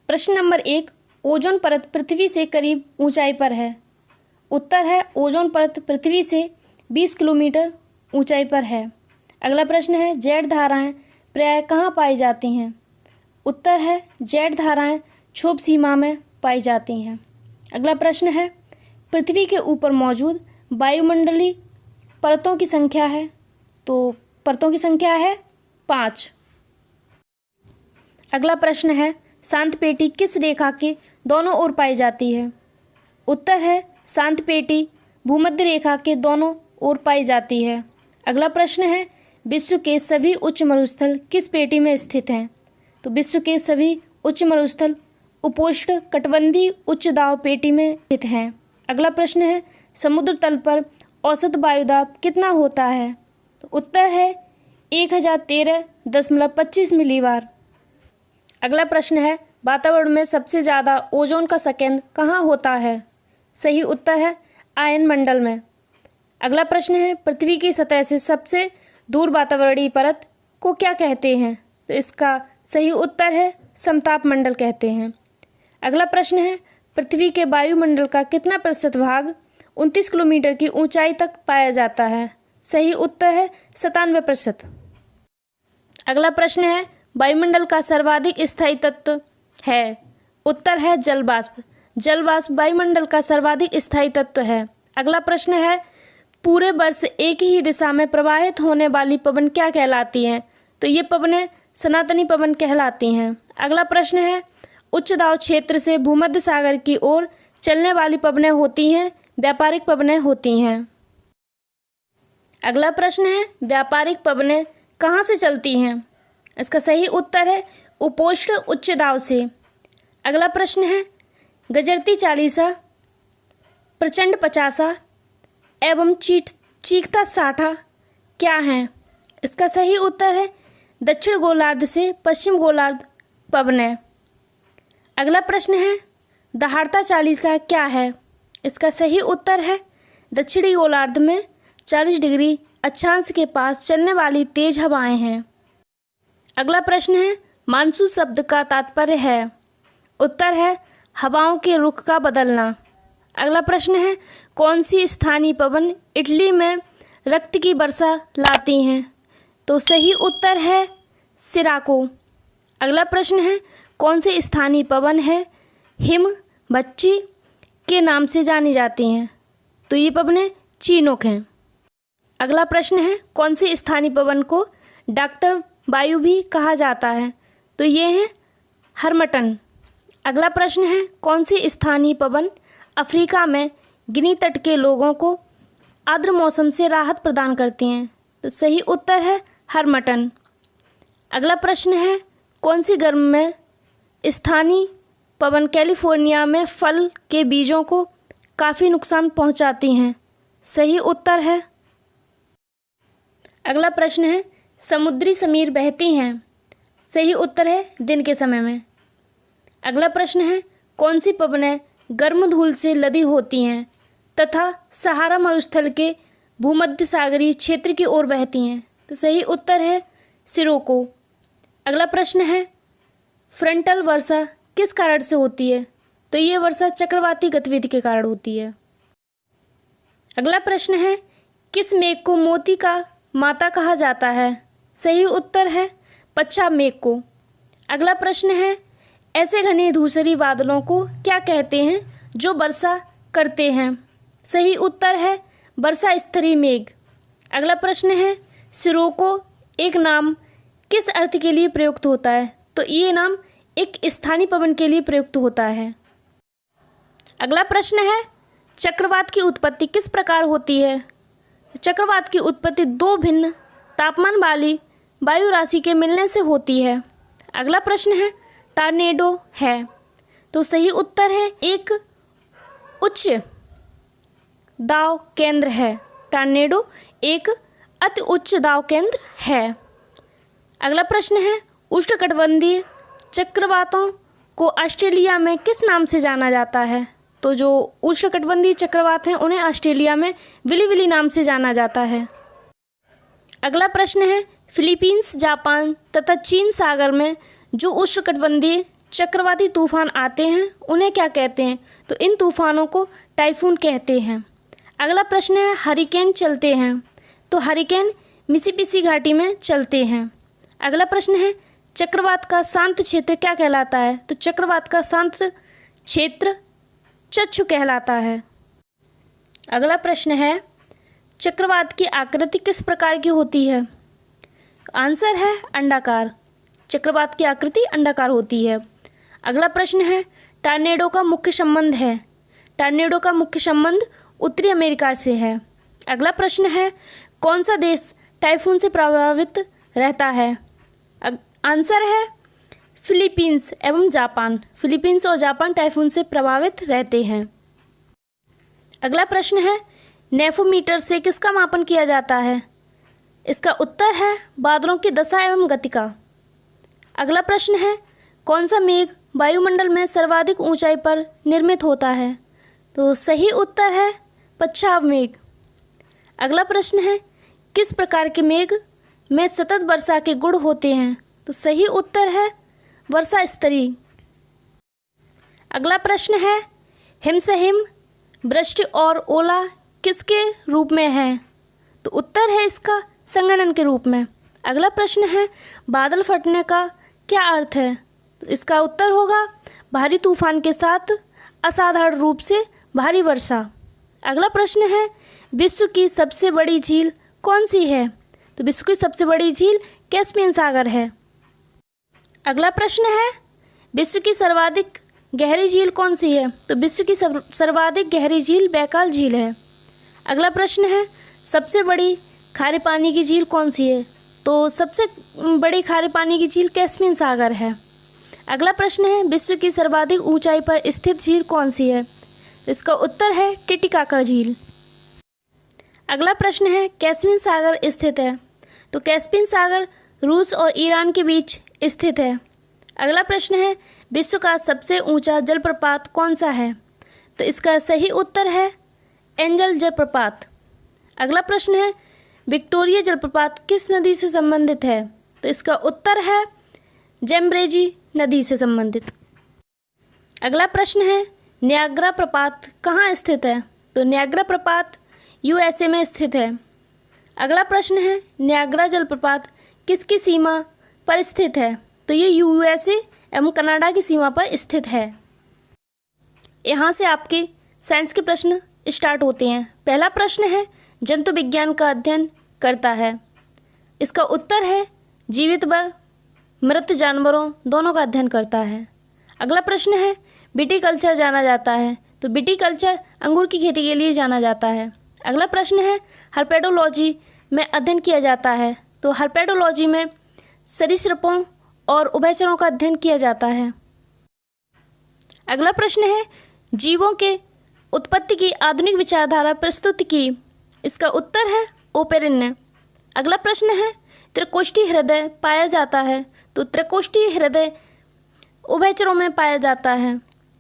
प्रश्न number 1, ozone परत पृथ्वी से करीब ऊंचाई पर है। उत्तर है ओजोन परत पृथ्वी से 20 किलोमीटर ऊंचाई पर है। अगला प्रश्न है, जेड धाराएं प्रायः कहाँ पाई जाती हैं? उत्तर है जेड धाराएं क्षोभ सीमा में पाई जाती हैं। अगला प्रश्न है, पृथ्वी के ऊपर मौजूद वायुमंडलीय परतों की संख्या है, तो परतों की संख्या है 5। अगला प्रश्न है, शांत पेटी किस रेखा के दोनों ओर पाई जाती है? उत्तर है शांत पेटी भूमध्य रेखा के दोनों ओर पाई जाती है। अगला प्रश्न है, विश्व के सभी उच्च मरुस्थल किस पेटी में स्थित हैं? तो विश्व के सभी उच्च मरुस्थल उपोष्ण कटिबंधीय उच्च दाब पेटी में स्थित हैं। अगला प्रश्न है, समुद्र तल पर औसत वायुदाब कितना होता है? तो उत्तर है 1013.25 मिलीबार। अगला प्रश्न है, वातावरण में सबसे ज़्यादा ओजोन का संकेंद्र कहाँ होता है? सही उत्तर है आयन मंडल में। अगला प्रश्न है, पृथ्वी की सतह से सबसे दूर वातावरणीय परत को क्या कहते हैं? तो इसका सही उत्तर है समताप मंडल कहते हैं। अगला प्रश्न है, पृथ्वी के वायुमंडल का कितना प्रतिशत भाग 29 किलोमीटर की ऊंचाई तक पाया जाता है? सही उत्तर है 97%। अगला प्रश्न है, वायुमंडल का सर्वाधिक स्थायी तत्व है? उत्तर है जल वाष्प। जल वाष्प वायुमंडल का सर्वाधिक स्थायी तत्व है। अगला प्रश्न है, पूरे वर्ष एक ही दिशा में प्रवाहित होने वाली पवन क्या कहलाती हैं? तो ये पवनें सनातनी पवन कहलाती हैं। अगला प्रश्न है, उच्च दाब क्षेत्र से भूमध्य सागर की ओर चलने वाली पवनें होती हैं, व्यापारिक पवनें होती हैं। अगला प्रश्न है, व्यापारिक पवनें कहाँ से चलती हैं? इसका सही उत्तर है उपोष्ण उच्च दाब से। अगला प्रश्न है, गजरती चालीसा, प्रचंड 50 एवं चीखता 60 क्या हैं? इसका सही उत्तर है दक्षिण गोलार्ध से पश्चिम गोलार्ध पवनें। अगला प्रश्न है, दहाड़ता चालीसा क्या है? इसका सही उत्तर है दक्षिणी गोलार्ध में 40 डिग्री अक्षांश के पास चलने वाली तेज हवाएं हैं। अगला प्रश्न है, मानसून शब्द का तात्पर्य है? उत्तर है हवाओं के रुख का बदलना। अगला प्रश्न है, कौन सी स्थानीय पवन इटली में रक्त की वर्षा लाती हैं? तो सही उत्तर है सिराको। अगला प्रश्न है, कौन सी स्थानीय पवन है हिम बच्ची के नाम से जानी जाती हैं? तो ये पवनें चीनोक हैं। अगला प्रश्न है, कौन सी स्थानीय पवन को डॉक्टर वायु भी कहा जाता है? तो ये हैं हर्मटन। अगला प्रश्न है, कौन सी स्थानीय पवन अफ्रीका में गिनी तट के लोगों को आर्द्र मौसम से राहत प्रदान करती हैं? तो सही उत्तर है हर्मटन। अगला प्रश्न है, कौन सी गर्म में स्थानीय पवन कैलिफोर्निया में फल के बीजों को काफ़ी नुकसान पहुंचाती हैं? सही उत्तर है। अगला प्रश्न है, समुद्री समीर बहती हैं? सही उत्तर है दिन के समय में। अगला प्रश्न है, कौन सी पवनें गर्म धूल से लदी होती हैं तथा सहारा मरुस्थल के भूमध्य सागरीय क्षेत्र की ओर बहती हैं? तो सही उत्तर है सिरोको। अगला प्रश्न है, फ्रंटल वर्षा किस कारण से होती है? तो ये वर्षा चक्रवाती गतिविधि के कारण होती है। अगला प्रश्न है, किस मेघ को मोती का माता कहा जाता है? सही उत्तर है पच्छा मेघ को। अगला प्रश्न है, ऐसे घने धूसरी बादलों को क्या कहते हैं जो वर्षा करते हैं? सही उत्तर है वर्षा स्तरीय मेघ। अगला प्रश्न है, सिरोको एक नाम किस अर्थ के लिए प्रयुक्त होता है? तो ये नाम एक स्थानीय पवन के लिए प्रयुक्त होता है। अगला प्रश्न है, चक्रवात की उत्पत्ति किस प्रकार होती है? चक्रवात की उत्पत्ति दो भिन्न तापमान वाली वायु राशि के मिलने से होती है। अगला प्रश्न है, टॉर्नेडो है? तो सही उत्तर है एक उच्च दाब केंद्र है। टॉर्नेडो एक अति उच्च दाब केंद्र है। अगला प्रश्न है, उष्णकटिबंधीय चक्रवातों को ऑस्ट्रेलिया में किस नाम से जाना जाता है? तो जो उष्णकटिबंधीय चक्रवात हैं उन्हें ऑस्ट्रेलिया में विली विली नाम से जाना जाता है। अगला प्रश्न है, फिलीपींस, जापान तथा चीन सागर में जो उष्णकटिबंधीय चक्रवाती तूफान आते हैं उन्हें क्या कहते हैं? तो इन तूफानों को टाइफून कहते हैं। अगला प्रश्न है हरिकेन चलते हैं, तो हरिकेन मिसिसिपी घाटी में चलते हैं। अगला प्रश्न है चक्रवात का शांत क्षेत्र क्या कहलाता है? तो चक्रवात का शांत क्षेत्र चक्षु कहलाता है। अगला प्रश्न है चक्रवात की आकृति किस प्रकार की होती है? आंसर है अंडाकार। चक्रवात की आकृति अंडाकार होती है। अगला प्रश्न है टॉर्नेडो का मुख्य संबंध है। टॉर्नेडो का मुख्य संबंध उत्तरी अमेरिका से है। अगला प्रश्न है कौन सा देश टाइफून से प्रभावित रहता है? आंसर है फिलीपींस एवं जापान। फिलीपींस और जापान टाइफून से प्रभावित रहते हैं। अगला प्रश्न है नेफोमीटर से किसका मापन किया जाता है? इसका उत्तर है बादलों की दशा एवं गति का। अगला प्रश्न है कौन सा मेघ वायुमंडल में सर्वाधिक ऊंचाई पर निर्मित होता है? तो सही उत्तर है पच्छाव मेघ। अगला प्रश्न है किस प्रकार के मेघ में सतत वर्षा के गुण होते हैं? तो सही उत्तर है वर्षा स्तरीय। अगला प्रश्न है हिम से हिम वृष्टि और ओला किसके रूप में है? तो उत्तर है इसका संघनन के रूप में। अगला प्रश्न है बादल फटने का क्या अर्थ है? तो इसका उत्तर होगा भारी तूफान के साथ असाधारण रूप से भारी वर्षा। अगला प्रश्न है विश्व की सबसे बड़ी झील कौन सी है? तो विश्व की सबसे बड़ी झील कैस्पियन सागर है। अगला प्रश्न है विश्व की सर्वाधिक गहरी झील कौन सी है? तो विश्व की सर्वाधिक गहरी झील बैकाल झील है। अगला प्रश्न है सबसे बड़ी खारे पानी की झील कौन सी है? तो सबसे बड़ी खारे पानी की झील कैस्पियन सागर है। अगला प्रश्न है विश्व की सर्वाधिक ऊंचाई पर स्थित झील कौन सी है? तो इसका उत्तर है टिटिकाका झील। अगला प्रश्न है कैस्पियन सागर स्थित है? तो कैस्पियन सागर रूस और ईरान के बीच स्थित है। अगला प्रश्न है विश्व का सबसे ऊंचा जलप्रपात कौन सा है? तो इसका सही उत्तर है एंजल जलप्रपात। अगला प्रश्न है विक्टोरिया जलप्रपात किस नदी से संबंधित है? तो इसका उत्तर है जेम्ब्रेजी नदी से संबंधित। अगला प्रश्न है नियाग्रा प्रपात कहाँ स्थित है? तो नियाग्रा प्रपात यूएसए में स्थित है। अगला प्रश्न है नियाग्रा जलप्रपात किसकी सीमा पर स्थित है? तो ये यूएसए एवं कनाडा की सीमा पर स्थित है। यहाँ से आपके साइंस के प्रश्न स्टार्ट होते हैं। पहला प्रश्न है जंतु विज्ञान का अध्ययन करता है। इसका उत्तर है जीवित व मृत जानवरों दोनों का अध्ययन करता है। अगला प्रश्न है विटीकल्चर जाना जाता है। तो विटीकल्चर अंगूर की खेती के लिए जाना जाता है। अगला प्रश्न है हर्पेडोलॉजी में अध्ययन किया जाता है। तो हर्पेडोलॉजी में सरीसृपों और उभयचरों का अध्ययन किया जाता है। अगला प्रश्न है जीवों के उत्पत्ति की आधुनिक विचारधारा प्रस्तुत की। इसका उत्तर है ओपेरिन ने। अगला प्रश्न है त्रिकोष्ठी हृदय पाया जाता है। तो त्रिकोष्ठी हृदय उभयचरों में पाया जाता है।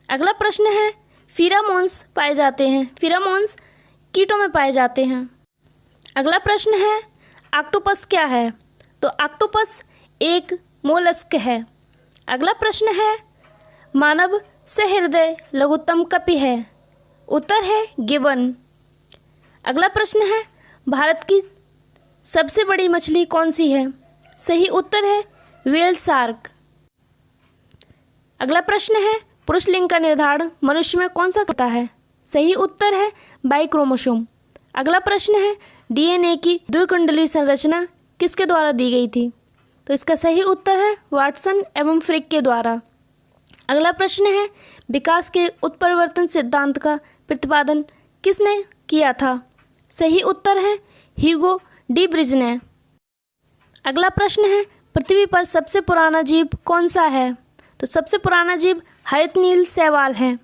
अगला प्रश्न है फिरामोन्स पाए जाते हैं। फिरामोन्स कीटों में पाए जाते हैं। अगला प्रश्न है ऑक्टोपस क्या है? तो ऑक्टोपस एक मोलस्क है। अगला प्रश्न है मानव सहृदय लघुत्तम कपि है। उत्तर है गिबन। अगला प्रश्न है भारत की सबसे बड़ी मछली कौन सी है? सही उत्तर है व्हेल शार्क। अगला प्रश्न है पुरुष लिंग का निर्धारण मनुष्य में कौन सा होता है? सही उत्तर है बाई क्रोमोसोम। अगला प्रश्न है डीएनए की द्विकुंडली संरचना किसके द्वारा दी गई थी? तो इसका सही उत्तर है वाटसन एवं फ्रिक के द्वारा। अगला प्रश्न है विकास के उत्परिवर्तन सिद्धांत का प्रतिपादन किसने किया था? सही उत्तर है ह्यूगो डी ब्रिज ने। अगला प्रश्न है पृथ्वी पर सबसे पुराना जीव कौन सा है? तो सबसे पुराना जीव हरित नील शैवाल है।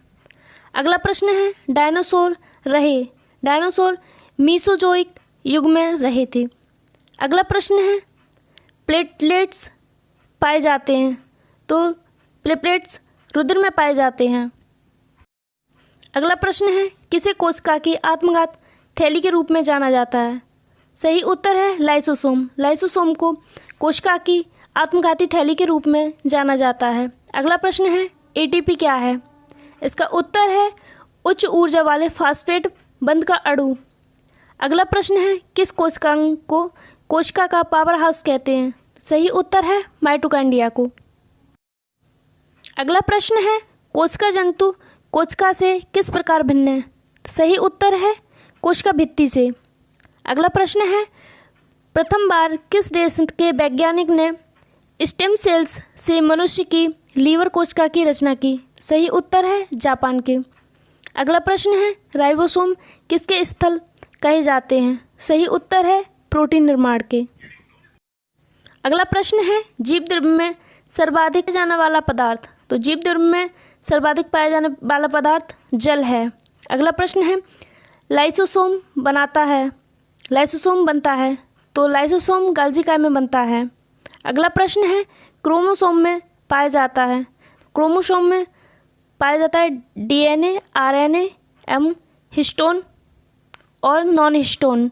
अगला प्रश्न है डायनासोर रहे। डायनासोर मीसोजोइक युग में रहे थे। अगला प्रश्न है प्लेटलेट्स पाए जाते हैं। तो प्लेटलेट्स रुधिर में पाए जाते हैं। अगला प्रश्न है किसे कोशिका की आत्मघात थैली के रूप में जाना जाता है? सही उत्तर है लाइसोसोम। लाइसोसोम को कोशिका की आत्मघाती थैली के रूप में जाना जाता है। अगला प्रश्न है एटीपी क्या है? इसका उत्तर है उच्च ऊर्जा वाले फास्फेट बंध का अणु। अगला प्रश्न है किस कोशिकांग को कोशिका का पावर हाउस कहते हैं? सही उत्तर है माइटोकॉन्ड्रिया को। अगला प्रश्न है कोशिका जंतु कोशिका से किस प्रकार भिन्न है? सही उत्तर है कोशिका भित्ति से। अगला प्रश्न है प्रथम बार किस देश के वैज्ञानिक ने स्टेम सेल्स से मनुष्य की लीवर कोशिका की रचना की? सही उत्तर है जापान के। अगला प्रश्न है राइबोसोम किसके स्थल कहे जाते हैं? सही उत्तर है प्रोटीन निर्माण के। अगला प्रश्न है जीव द्रव्य में सर्वाधिक जाने वाला पदार्थ। तो जीव द्रव्य में सर्वाधिक पाया जाने वाला पदार्थ जल है। अगला प्रश्न है लाइसोसोम बनता है तो लाइसोसोम गोल्गी काई में बनता है। अगला प्रश्न है क्रोमोसोम में पाया जाता है। क्रोमोसोम में पाया जाता है डीएनए, आरएनए एवं हिस्टोन और नॉन हिस्टोन।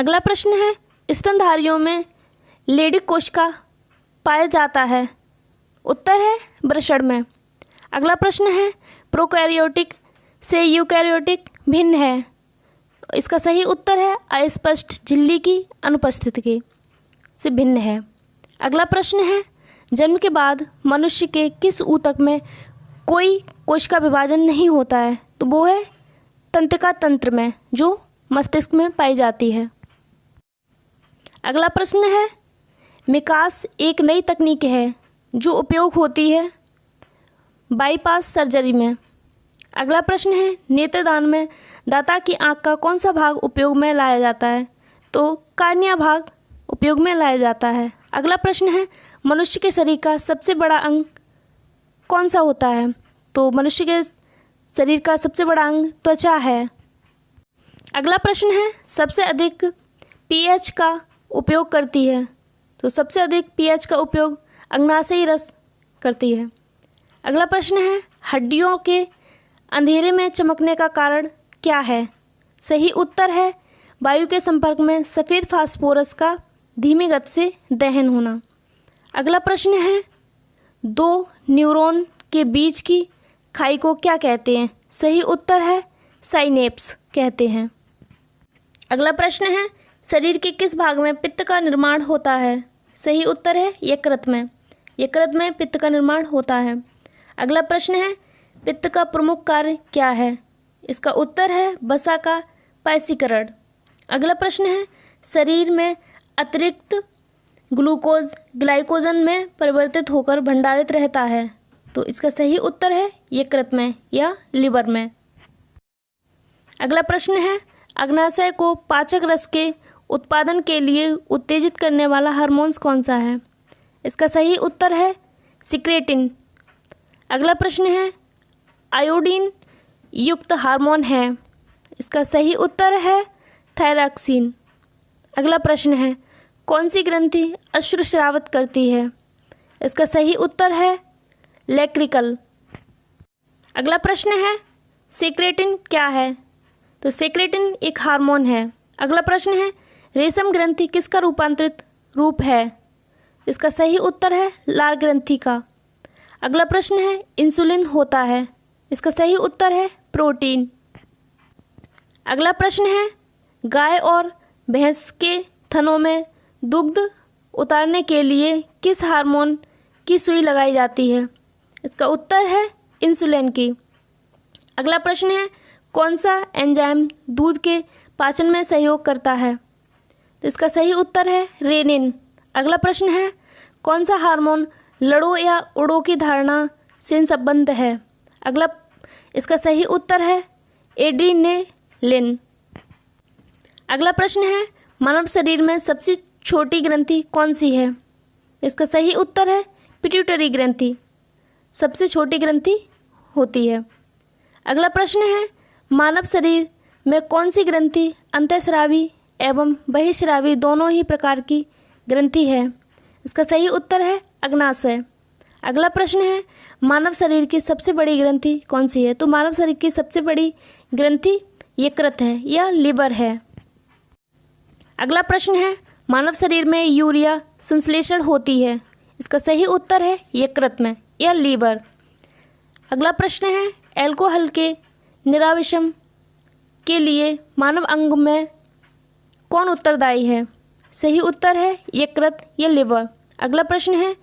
अगला प्रश्न है स्तनधारियों में लेडिक कोशिका पाया जाता है। उत्तर है वृषण में। अगला प्रश्न है प्रोकैरियोटिक से यूकैरियोटिक भिन्न है। इसका सही उत्तर है अस्पष्ट झिल्ली की अनुपस्थिति से भिन्न है। अगला प्रश्न है जन्म के बाद मनुष्य के किस ऊतक में कोई कोशिका विभाजन नहीं होता है? तो वो है तंत्रिका तंत्र में, जो मस्तिष्क में पाई जाती है। अगला प्रश्न है मिकास एक नई तकनीक है जो उपयोग होती है बाईपास सर्जरी में। अगला प्रश्न है नेत्रदान में दाता की आंख का कौन सा भाग उपयोग में लाया जाता है? तो कार्निया भाग उपयोग में लाया जाता है। अगला प्रश्न है मनुष्य के शरीर का सबसे बड़ा अंग कौन सा होता है? तो मनुष्य के शरीर का सबसे बड़ा अंग त्वचा है। अगला प्रश्न है सबसे अधिक पीएच का उपयोग करती है। तो सबसे अधिक पीएच का उपयोग अग्नाशयी रस करती है। अगला प्रश्न है हड्डियों के अंधेरे में चमकने का कारण क्या है? सही उत्तर है वायु के संपर्क में सफ़ेद फास्फोरस का धीमी गति से दहन होना। अगला प्रश्न है दो न्यूरॉन के बीच की खाई को क्या कहते हैं? सही उत्तर है साइनेप्स कहते हैं। अगला प्रश्न है शरीर के किस भाग में पित्त का निर्माण होता है? सही उत्तर है यकृत में। यकृत में पित्त का निर्माण होता है। अगला प्रश्न है पित्त का प्रमुख कार्य क्या है? इसका उत्तर है वसा का पायसीकरण। अगला प्रश्न है शरीर में अतिरिक्त ग्लूकोज ग्लाइकोजन में परिवर्तित होकर भंडारित रहता है। तो इसका सही उत्तर है यकृत में या लिवर में। अगला प्रश्न है अग्नाशय को पाचक रस के उत्पादन के लिए उत्तेजित करने वाला हार्मोन्स कौन सा है? इसका सही उत्तर है सिक्रेटिन। अगला प्रश्न है आयोडीन युक्त हार्मोन है। इसका सही उत्तर है थायरॉक्सिन। अगला प्रश्न है कौन सी ग्रंथि अश्रुस्रावित करती है? इसका सही उत्तर है लेक्रिकल। अगला प्रश्न है सेक्रेटिन क्या है? तो सेक्रेटिन एक हार्मोन है। अगला प्रश्न है रेशम ग्रंथि किसका रूपांतरित रूप है? इसका सही उत्तर है लार ग्रंथि का। अगला प्रश्न है इंसुलिन होता है। इसका सही उत्तर है प्रोटीन। अगला प्रश्न है गाय और भैंस के थनों में दुग्ध उतारने के लिए किस हार्मोन की सुई लगाई जाती है? इसका उत्तर है इंसुलिन की। अगला प्रश्न है कौन सा एंजाइम दूध के पाचन में सहयोग करता है? तो इसका सही उत्तर है रेनिन। अगला प्रश्न है कौन सा हार्मोन लड़ो या उड़ो की धारणा से संबंध है? इसका सही उत्तर है एड्रीनेलिन। अगला प्रश्न है मानव शरीर में सबसे छोटी ग्रंथि कौन सी है? इसका सही उत्तर है पिट्यूटरी ग्रंथि सबसे छोटी ग्रंथि होती है। अगला प्रश्न है मानव शरीर में कौन सी ग्रंथि अंतःस्रावी एवं बहिःस्रावी दोनों ही प्रकार की ग्रंथि है? इसका सही उत्तर है अग्नाशय। अगला प्रश्न है मानव शरीर की सबसे बड़ी ग्रंथि कौन सी है? तो मानव शरीर की सबसे बड़ी ग्रंथि यकृत है या लिवर है। अगला प्रश्न है मानव शरीर में यूरिया संश्लेषण होती है। इसका सही उत्तर है यकृत में या लीवर। अगला प्रश्न है, अल्कोहल के निराविषम के लिए मानव अंग में कौन उत्तरदायी है? सही उत्तर है यकृत या लिवर। अगला प्रश्न है,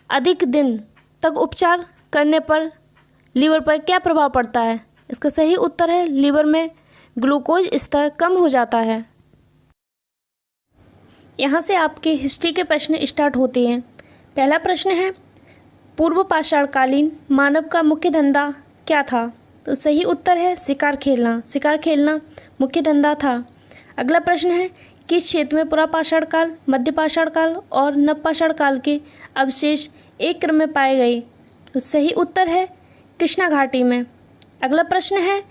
अधिक दिन तक उपचार करने पर लीवर पर क्या प्रभाव पड़ता है? इसका सही उत्तर है लीवर में ग्लूकोज स्तर कम हो जाता है। यहाँ से आपके हिस्ट्री के प्रश्न स्टार्ट होते हैं। पहला प्रश्न है, पूर्व पाषाणकालीन मानव का मुख्य धंधा क्या था? तो सही उत्तर है शिकार खेलना। शिकार खेलना मुख्य धंधा था। अगला प्रश्न है, किस क्षेत्र में पुरापाषाण काल, मध्य पाषाण काल और नवपाषाण काल के अवशेष एक क्रम में पाए गए? तो सही उत्तर है कृष्णा घाटी में। अगला प्रश्न है,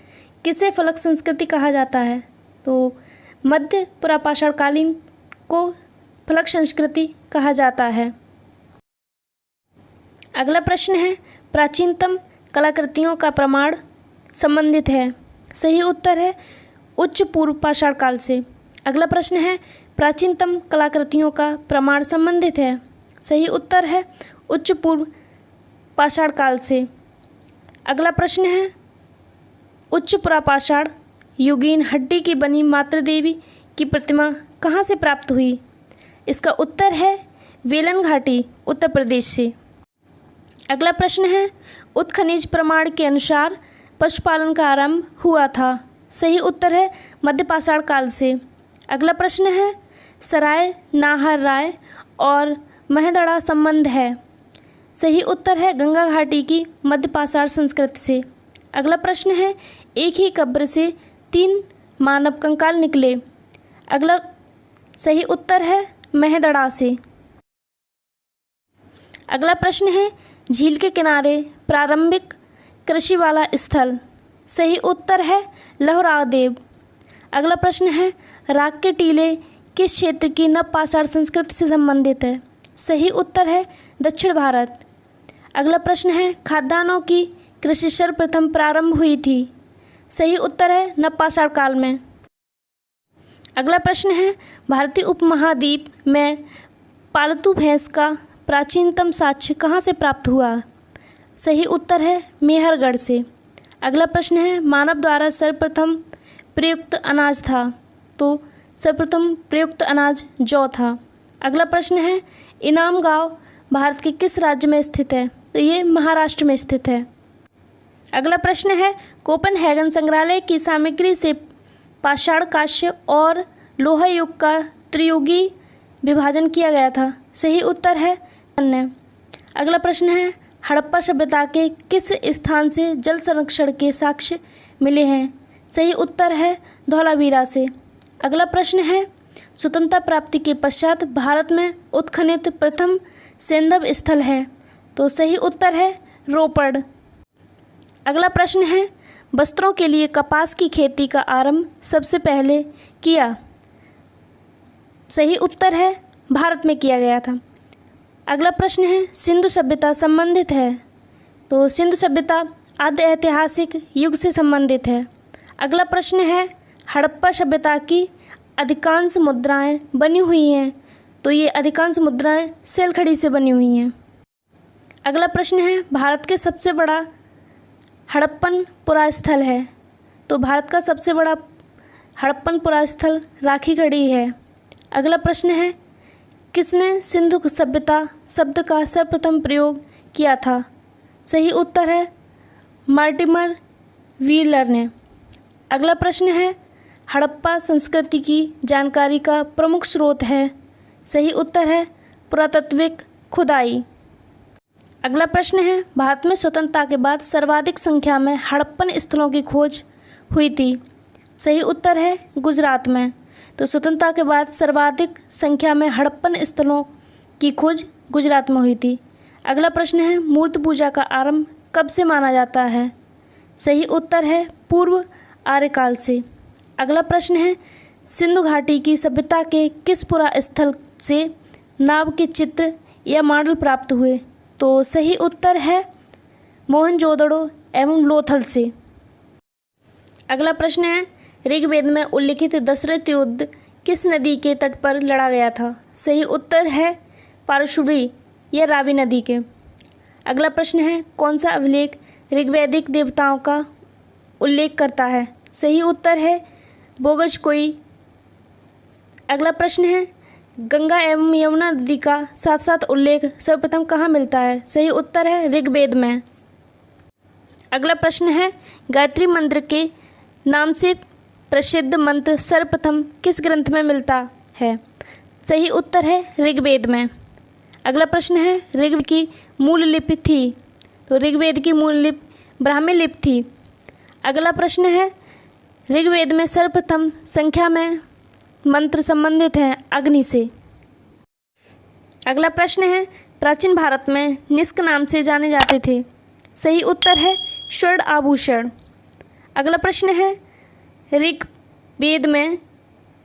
किसे फलक संस्कृति कहा जाता है? तो मध्य पुरापाषाण कालीन को फलक संस्कृति कहा जाता है। अगला प्रश्न है, प्राचीनतम कलाकृतियों का प्रमाण संबंधित है? सही उत्तर है उच्च पूर्व पाषाण काल से। अगला प्रश्न है, प्राचीनतम कलाकृतियों का प्रमाण संबंधित है? सही उत्तर है उच्च पूर्व पाषाण काल से। अगला प्रश्न है, उच्च पुरापाषाण युगीन हड्डी की बनी मातृ देवी की प्रतिमा कहाँ से प्राप्त हुई? इसका उत्तर है वेलन घाटी, उत्तर प्रदेश से। अगला प्रश्न है, उत्खनिज प्रमाण के अनुसार पशुपालन का आरंभ हुआ था? सही उत्तर है मध्य पाषाण काल से। अगला प्रश्न है, सराय नाहर राय और महदड़ा संबंध है? सही उत्तर है गंगा घाटी की मध्य पाषाण संस्कृति से। अगला प्रश्न है, एक ही कब्र से 3 मानव कंकाल निकले? अगला सही उत्तर है महदड़ा से। अगला प्रश्न है, झील के किनारे प्रारंभिक कृषि वाला स्थल? सही उत्तर है लहरादेव। अगला प्रश्न है, राग के टीले किस क्षेत्र की नवपाषाण संस्कृति से संबंधित है? सही उत्तर है दक्षिण भारत। अगला प्रश्न है, खाद्यान्नों की कृषि सर्वप्रथम प्रारंभ हुई थी? सही उत्तर है नवपाषाण काल में। अगला प्रश्न है, भारतीय उपमहाद्वीप में पालतू भैंस का प्राचीनतम साक्ष्य कहाँ से प्राप्त हुआ? सही उत्तर है मेहरगढ़ से। अगला प्रश्न है, मानव द्वारा सर्वप्रथम प्रयुक्त अनाज था? तो सर्वप्रथम प्रयुक्त अनाज जौ था। अगला प्रश्न है, इनाम गांव भारत के किस राज्य में स्थित है? तो ये महाराष्ट्र में स्थित है। अगला प्रश्न है, कोपेनहेगन संग्रहालय की सामग्री से पाषाण, कांस्य और लोहा युग का त्रियुगी विभाजन किया गया था? सही उत्तर है अन्य। अगला प्रश्न है, हड़प्पा सभ्यता के किस स्थान से जल संरक्षण के साक्ष्य मिले हैं? सही उत्तर है धौलावीरा से। अगला प्रश्न है, स्वतंत्रता प्राप्ति के पश्चात भारत में उत्खनित प्रथम सैंधव स्थल है? तो सही उत्तर है रोपड़। अगला प्रश्न है, वस्त्रों के लिए कपास की खेती का आरंभ सबसे पहले किया? सही उत्तर है भारत में किया गया था। अगला प्रश्न है, सिंधु सभ्यता संबंधित है? तो सिंधु सभ्यता आद्य ऐतिहासिक युग से संबंधित है। अगला प्रश्न है, हड़प्पा सभ्यता की अधिकांश मुद्राएं बनी हुई हैं? तो ये अधिकांश मुद्राएं सेलखड़ी से बनी हुई हैं। अगला प्रश्न है, भारत के सबसे बड़ा हड़प्पन पुरास्थल है? तो भारत का सबसे बड़ा हड़प्पन पुरास्थल राखीगढ़ी है। अगला प्रश्न है, किसने सिंधु सभ्यता शब्द का सर्वप्रथम प्रयोग किया था? सही उत्तर है मार्टिमर व्हीलर ने। अगला प्रश्न है, हड़प्पा संस्कृति की जानकारी का प्रमुख स्रोत है? सही उत्तर है पुरातात्विक खुदाई। अगला प्रश्न है, भारत में स्वतंत्रता के बाद सर्वाधिक संख्या में हड़प्पन स्थलों की खोज हुई थी? सही उत्तर है गुजरात में। तो स्वतंत्रता के बाद सर्वाधिक संख्या में हड़प्पन स्थलों की खोज गुजरात में हुई थी। अगला प्रश्न है, मूर्ति पूजा का आरंभ कब से माना जाता है? सही उत्तर है पूर्व आर्यकाल से। अगला प्रश्न है, सिंधु घाटी की सभ्यता के किस पुरा स्थल से नाव के चित्र या मॉडल प्राप्त हुए? तो सही उत्तर है मोहनजोदड़ो एवं लोथल से। अगला प्रश्न है, ऋग्वेद में उल्लिखित दशरथ युद्ध किस नदी के तट पर लड़ा गया था? सही उत्तर है पारशुरी या रावी नदी के। अगला प्रश्न है, कौन सा अभिलेख ऋग्वैदिक देवताओं का उल्लेख करता है? सही उत्तर है बोगजकोई। अगला प्रश्न है, गंगा एवं यमुना नदी का साथ साथ उल्लेख सर्वप्रथम कहाँ मिलता है? सही उत्तर है ऋग्वेद में। अगला प्रश्न है, गायत्री मंत्र के नाम से प्रसिद्ध मंत्र सर्वप्रथम किस ग्रंथ में मिलता है? सही उत्तर है ऋग्वेद में। अगला प्रश्न है, ऋग्वेद की मूल लिपि थी? तो ऋग्वेद की मूल लिपि ब्राह्मी लिपि थी। अगला प्रश्न है, ऋग्वेद में सर्वप्रथम संख्या में मंत्र संबंधित हैं अग्नि से। अगला प्रश्न है, प्राचीन भारत में निष्क नाम से जाने जाते थे? सही उत्तर है स्वर्ण आभूषण। अगला प्रश्न है, ऋग्वेद में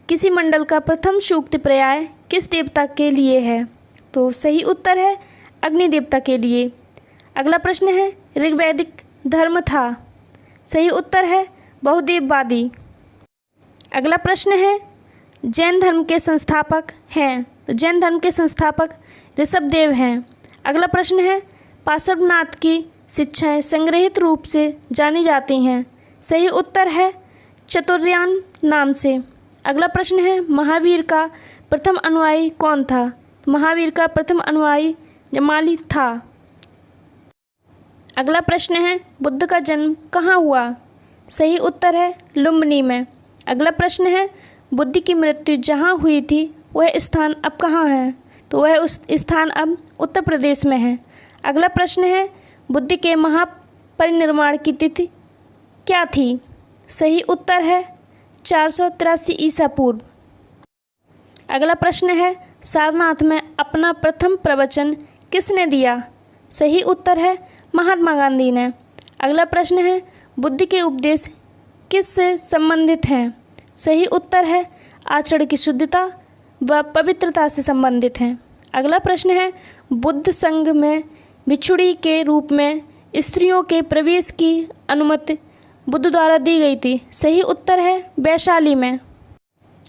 किसी मंडल का प्रथम सूक्त पर्याय किस देवता के लिए है? तो सही उत्तर है अग्नि देवता के लिए। अगला प्रश्न है, ऋग्वैदिक धर्म था? सही उत्तर है बहुदेववादी। अगला प्रश्न है, जैन धर्म के संस्थापक हैं? तो जैन धर्म के संस्थापक ऋषभदेव हैं। अगला प्रश्न है, पार्श्वनाथ की शिक्षाएं संग्रहित रूप से जानी जाती हैं? सही उत्तर है चतुर्यान नाम से। अगला प्रश्न है, महावीर का प्रथम अनुयायी कौन था? महावीर का प्रथम अनुयायी जमाली था। अगला प्रश्न है, बुद्ध का जन्म कहाँ हुआ? सही उत्तर है लुम्बिनी में। अगला प्रश्न है, बुद्ध की मृत्यु जहाँ हुई थी वह स्थान अब कहाँ है? तो वह उस स्थान अब उत्तर प्रदेश में है। अगला प्रश्न है, बुद्ध के महापरिनिर्वाण की तिथि क्या थी? सही उत्तर है 483 ईसा पूर्व। अगला प्रश्न है, सारनाथ में अपना प्रथम प्रवचन किसने दिया? सही उत्तर है महात्मा गांधी ने। अगला प्रश्न है, बुद्ध के उपदेश किससे संबंधित हैं? सही उत्तर है आचरण की शुद्धता व पवित्रता से संबंधित हैं। अगला प्रश्न है, बुद्ध संघ में भिक्षुणी के रूप में स्त्रियों के प्रवेश की अनुमति बुद्ध द्वारा दी गई थी? सही उत्तर है वैशाली में।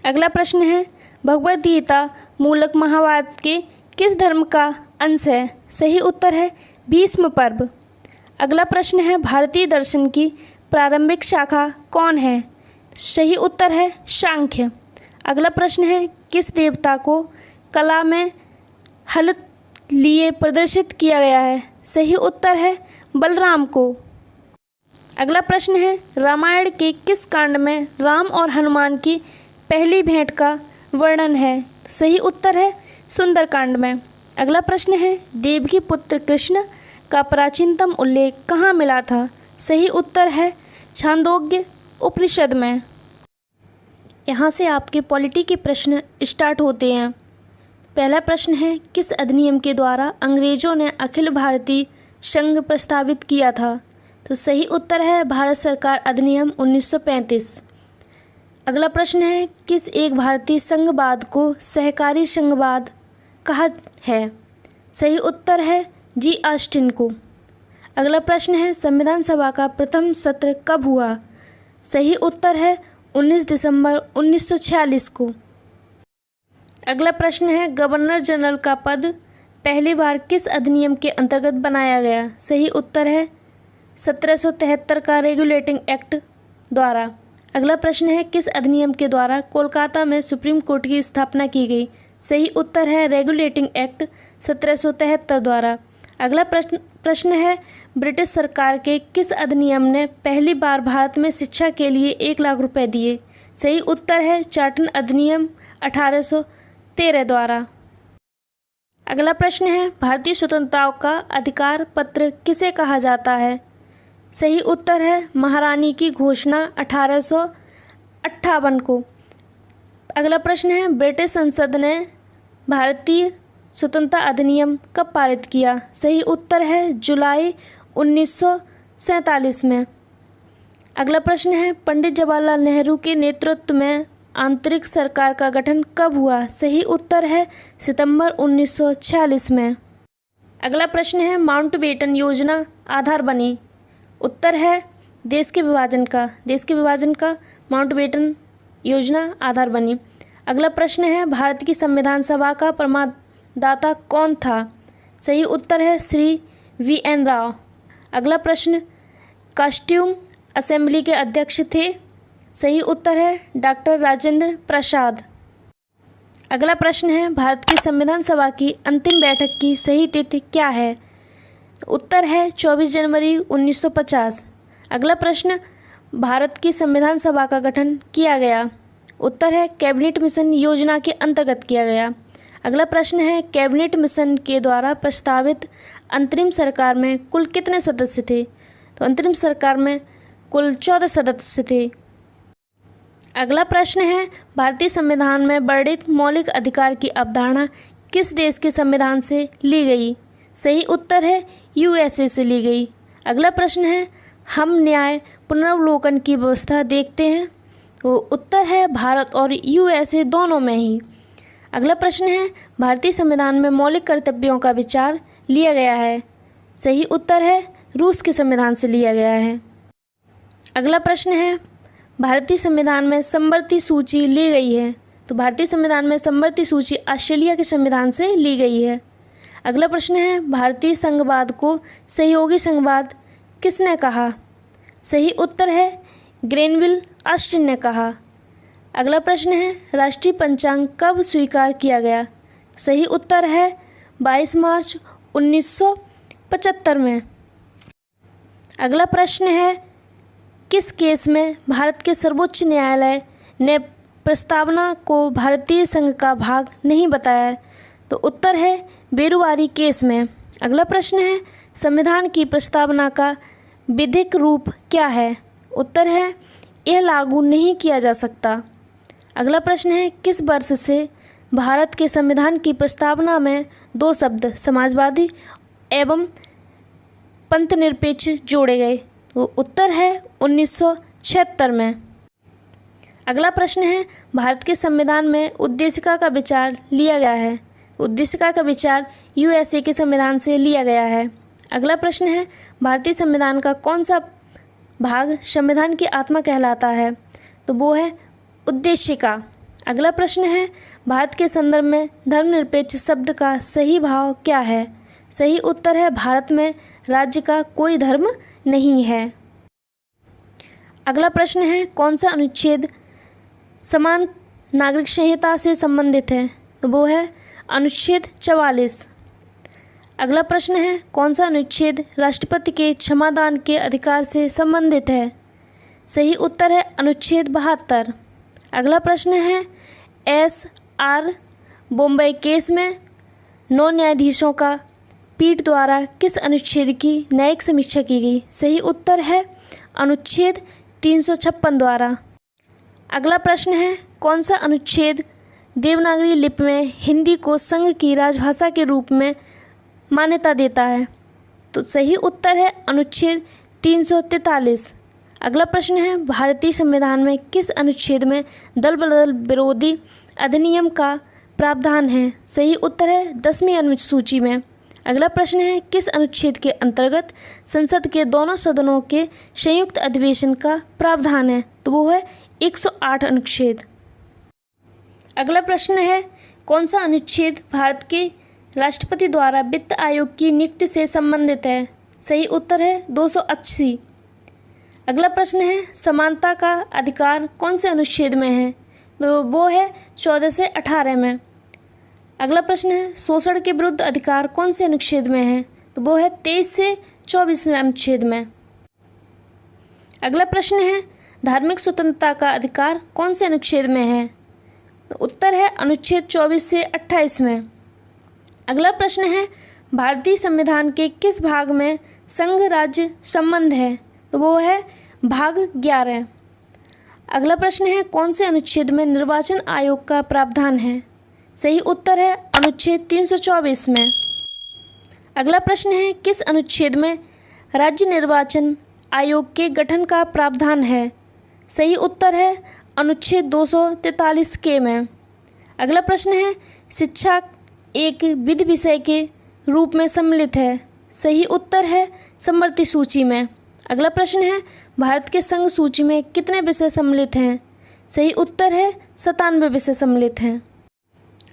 अगला प्रश्न है, भगवद गीता मूलक महाभारत के किस धर्म का अंश है? सही उत्तर है भीष्म पर्व। अगला प्रश्न है, भारतीय दर्शन की प्रारंभिक शाखा कौन है? सही उत्तर है सांख्य। अगला प्रश्न है, किस देवता को कला में हल लिए प्रदर्शित किया गया है? सही उत्तर है बलराम को। अगला प्रश्न है, रामायण के किस कांड में राम और हनुमान की पहली भेंट का वर्णन है? सही उत्तर है सुंदरकांड में। अगला प्रश्न है, देवकी पुत्र कृष्ण का प्राचीनतम उल्लेख कहाँ मिला था? सही उत्तर है छांदोग्य उपनिषद में। यहाँ से आपके पॉलिटी के प्रश्न स्टार्ट होते हैं। पहला प्रश्न है, किस अधिनियम के द्वारा अंग्रेजों ने अखिल भारतीय संघ प्रस्तावित किया था? तो सही उत्तर है भारत सरकार अधिनियम 1935। अगला प्रश्न है, किस एक भारतीय संघवाद को सहकारी संघवाद कहा है? सही उत्तर है जी ऑस्टिन को। अगला प्रश्न है, संविधान सभा का प्रथम सत्र कब हुआ? सही उत्तर है 19 दिसंबर 1946 को। अगला प्रश्न है, गवर्नर जनरल का पद पहली बार किस अधिनियम के अंतर्गत बनाया गया? सही उत्तर है 1773 का रेगुलेटिंग एक्ट द्वारा। अगला प्रश्न है, किस अधिनियम के द्वारा कोलकाता में सुप्रीम कोर्ट की स्थापना की गई? सही उत्तर है रेगुलेटिंग एक्ट 1773 द्वारा। अगला प्रश्न है, ब्रिटिश सरकार के किस अधिनियम ने पहली बार भारत में शिक्षा के लिए 1 लाख रुपए दिए? सही उत्तर है चार्टन अधिनियम 1813 द्वारा। अगला प्रश्न है, भारतीय स्वतंत्रताओं का अधिकार पत्र किसे कहा जाता है? सही उत्तर है महारानी की घोषणा 1858 को। अगला प्रश्न है, ब्रिटिश संसद ने भारतीय स्वतंत्रता अधिनियम कब पारित किया? सही उत्तर है जुलाई 1947 में। अगला प्रश्न है, पंडित जवाहरलाल नेहरू के नेतृत्व में आंतरिक सरकार का गठन कब हुआ? सही उत्तर है सितंबर 1946 में। अगला प्रश्न है, माउंटबेटन योजना आधार बनी? उत्तर है देश के विभाजन का माउंटबेटन योजना आधार बनी। अगला प्रश्न है, भारत की संविधान सभा का दाता कौन था? सही उत्तर है श्री V.N. राव। अगला प्रश्न, कॉस्ट्यूम असेंबली के अध्यक्ष थे? सही उत्तर है डॉक्टर राजेंद्र प्रसाद। अगला प्रश्न है, भारत की संविधान सभा की अंतिम बैठक की सही तिथि क्या है? उत्तर है 24 जनवरी 1950। अगला प्रश्न, भारत की संविधान सभा का गठन किया गया? उत्तर है कैबिनेट मिशन योजना के अंतर्गत किया गया। अगला प्रश्न है, कैबिनेट मिशन के द्वारा प्रस्तावित अंतरिम सरकार में कुल कितने सदस्य थे? तो अंतरिम सरकार में कुल 14 सदस्य थे। अगला प्रश्न है, भारतीय संविधान में वर्णित मौलिक अधिकार की अवधारणा किस देश के संविधान से ली गई? सही उत्तर है USA से ली गई। अगला प्रश्न है, हम न्याय पुनर्वलोकन की व्यवस्था देखते हैं? तो उत्तर है भारत और USA दोनों में ही। अगला प्रश्न है, भारतीय संविधान में मौलिक कर्तव्यों का विचार लिया गया है? सही उत्तर है रूस के संविधान से लिया गया है। अगला प्रश्न है, भारतीय संविधान में समवर्ती सूची ली गई है? तो भारतीय संविधान में समवर्ती सूची ऑस्ट्रेलिया के संविधान से ली गई है। अगला प्रश्न है, भारतीय संघवाद को सहयोगी संघवाद किसने कहा? सही उत्तर है ग्रेनविल ऑस्टिन ने कहा। अगला प्रश्न है, राष्ट्रीय पंचांग कब स्वीकार किया गया? सही उत्तर है 22 मार्च 1975 में। अगला प्रश्न है, किस केस में भारत के सर्वोच्च न्यायालय ने प्रस्तावना को भारतीय संघ का भाग नहीं बताया? तो उत्तर है बेरुवारी केस में। अगला प्रश्न है, संविधान की प्रस्तावना का विधिक रूप क्या है? उत्तर है यह लागू नहीं किया जा सकता। अगला प्रश्न है, किस वर्ष से भारत के संविधान की प्रस्तावना में 2 शब्द समाजवादी एवं पंथनिरपेक्ष जोड़े गए? तो उत्तर है 1976 में। अगला प्रश्न है, भारत के संविधान में उद्देशिका का विचार लिया गया है? उद्देशिका का विचार USA के संविधान से लिया गया है। अगला प्रश्न है, भारतीय संविधान का कौन सा भाग संविधान की आत्मा कहलाता है? तो वो है उद्देशिका। अगला प्रश्न है, भारत के संदर्भ में धर्मनिरपेक्ष शब्द का सही भाव क्या है? सही उत्तर है भारत में राज्य का कोई धर्म नहीं है। अगला प्रश्न है, कौन सा अनुच्छेद समान नागरिक संहिता से संबंधित है? तो वो है अनुच्छेद 44। अगला प्रश्न है, कौन सा अनुच्छेद राष्ट्रपति के क्षमादान के अधिकार से संबंधित है? सही उत्तर है अनुच्छेद 72। अगला प्रश्न है, SR बॉम्बे केस में 9 न्यायाधीशों का पीठ द्वारा किस अनुच्छेद की न्यायिक समीक्षा की गई? सही उत्तर है अनुच्छेद 356 द्वारा। अगला प्रश्न है, कौन सा अनुच्छेद देवनागरी लिपि में हिंदी को संघ की राजभाषा के रूप में मान्यता देता है? तो सही उत्तर है अनुच्छेद 343। अगला प्रश्न है, भारतीय संविधान में किस अनुच्छेद में दल बदल विरोधी अधिनियम का प्रावधान है? सही उत्तर है 10वीं अनुसूची में। अगला प्रश्न है, किस अनुच्छेद के अंतर्गत संसद के दोनों सदनों के संयुक्त अधिवेशन का प्रावधान है? तो वो है 108 अनुच्छेद। अगला प्रश्न है, कौन सा अनुच्छेद भारत के राष्ट्रपति द्वारा वित्त आयोग की नियुक्ति से संबंधित है? सही उत्तर है 280। अगला प्रश्न है, समानता का अधिकार कौन से अनुच्छेद में है? तो वो है 14 से 18 में। अगला प्रश्न है, शोषण के विरुद्ध अधिकार कौन से अनुच्छेद में है? तो वो है 23 से 24वें अनुच्छेद में। अगला प्रश्न है, धार्मिक स्वतंत्रता का अधिकार कौन से अनुच्छेद में है? तो उत्तर है अनुच्छेद 24 से 28 में। अगला प्रश्न है, भारतीय संविधान के किस भाग में संघ राज्य संबंध है? तो वो है भाग 11। अगला प्रश्न है, कौन से अनुच्छेद में निर्वाचन आयोग का प्रावधान है? सही उत्तर है अनुच्छेद 324 में। अगला प्रश्न है, किस अनुच्छेद में राज्य निर्वाचन आयोग के गठन का प्रावधान है? सही उत्तर है अनुच्छेद 243 के में। अगला प्रश्न है, शिक्षा एक विधि विषय के रूप में सम्मिलित है? सही उत्तर है समवर्ती सूची में। अगला प्रश्न है, भारत के संघ सूची में कितने विषय सम्मिलित हैं? सही उत्तर है 97 विषय सम्मिलित हैं।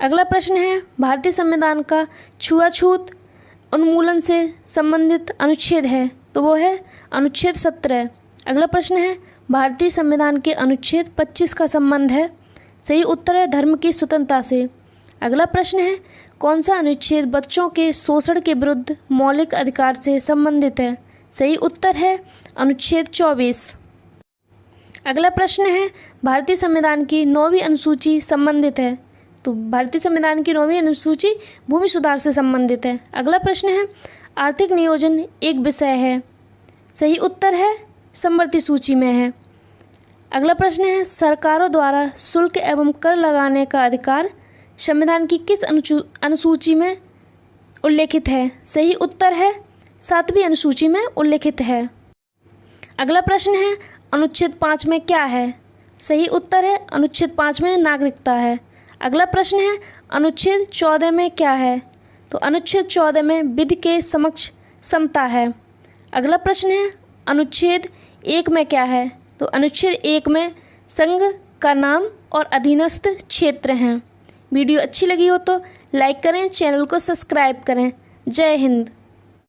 अगला प्रश्न है भारतीय संविधान का छुआछूत उन्मूलन से संबंधित अनुच्छेद है, तो वो है अनुच्छेद 17। अगला प्रश्न है भारतीय संविधान के अनुच्छेद 25 का संबंध है, सही उत्तर है धर्म की स्वतंत्रता से। अगला प्रश्न है कौन सा अनुच्छेद बच्चों के शोषण के विरुद्ध मौलिक अधिकार से संबंधित है, सही उत्तर है अनुच्छेद 24। अगला प्रश्न है भारतीय संविधान की 9वीं अनुसूची संबंधित है, तो भारतीय संविधान की 9वीं अनुसूची भूमि सुधार से संबंधित है। अगला प्रश्न है आर्थिक नियोजन एक विषय है, सही उत्तर है समवर्ती सूची में है। अगला प्रश्न है सरकारों द्वारा शुल्क एवं कर लगाने का अधिकार संविधान की किस अनुसूची में उल्लेखित है, सही उत्तर है 7वीं अनुसूची में उल्लेखित है। अगला प्रश्न है अनुच्छेद 5 में क्या है, सही उत्तर है अनुच्छेद 5 में नागरिकता है। अगला प्रश्न है अनुच्छेद 14 में क्या है, तो अनुच्छेद 14 में विधि के समक्ष समता है। अगला प्रश्न है अनुच्छेद 1 में क्या है, तो अनुच्छेद 1 में संघ का नाम और अधीनस्थ क्षेत्र हैं। वीडियो अच्छी लगी हो तो लाइक करें, चैनल को सब्सक्राइब करें। जय हिंद।